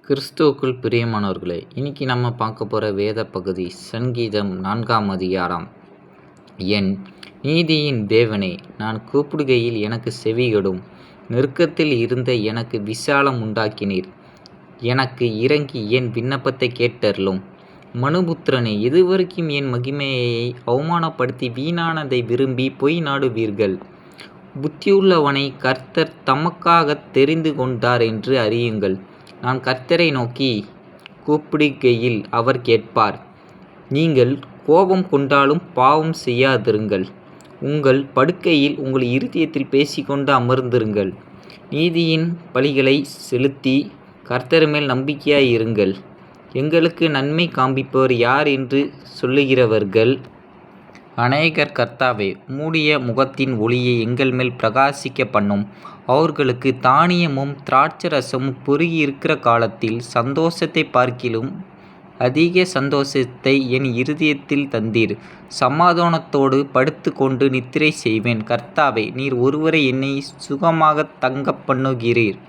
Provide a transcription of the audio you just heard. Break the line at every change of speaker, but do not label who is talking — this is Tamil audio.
கிறிஸ்துவுக்குள் பிரியமானவர்களே, இன்னைக்கு நம்ம பார்க்க போகிற வேத பகுதி சங்கீதம் 4ஆம் அதிகாரம். என் நீதியின் தேவனே, நான் கூப்பிடுகையில் எனக்கு செவிகொடும். நெருக்கத்தில் இருந்த எனக்கு விசாலம் உண்டாக்கினீர். எனக்கு இறங்கி என் விண்ணப்பத்தை கேட்டருளும். மனுபுத்திரனே, எதுவரைக்கும் என் மகிமையை அவமானப்படுத்தி வீணானதை விரும்பி பொய் நாடுவீர்கள்? புத்தியுள்ளவனை கர்த்தர் தமக்காகத் தெரிந்து கொண்டார் என்று அறியுங்கள். நான் கர்த்தரை நோக்கி கூப்பிடுகையில் அவர் கேட்பார். நீங்கள் கோபம் கொண்டாலும் பாவம் செய்யாதிருங்கள். உங்கள் படுக்கையில் உங்கள் இருதயத்தில் பேசிக்கொண்டு அமர்ந்திருங்கள். நீதியின் பலிகளை செலுத்தி கர்த்தர் மேல் நம்பிக்கையாய் இருங்கள். எங்களுக்கு நன்மை காண்பிப்பவர் யார் என்று சொல்லுகிறவர்கள் அநேகர். கர்த்தாவே, உம்முடைய முகத்தின் ஒளியை எங்கள் மேல் பிரகாசிக்க பண்ணும். அவர்களுக்கு தானியமும் திராட்சரசமும் பொருகியிருக்கிற காலத்தில் சந்தோஷத்தை பார்க்கிலும் அதிக சந்தோஷத்தை என் இருதயத்தில் தந்தீர். சமாதானத்தோடு படுத்து கொண்டு நித்திரை செய்வேன். கர்த்தாவே, நீர் ஒருவரை என்னை சுகமாக தங்க பண்ணுகிறீர்.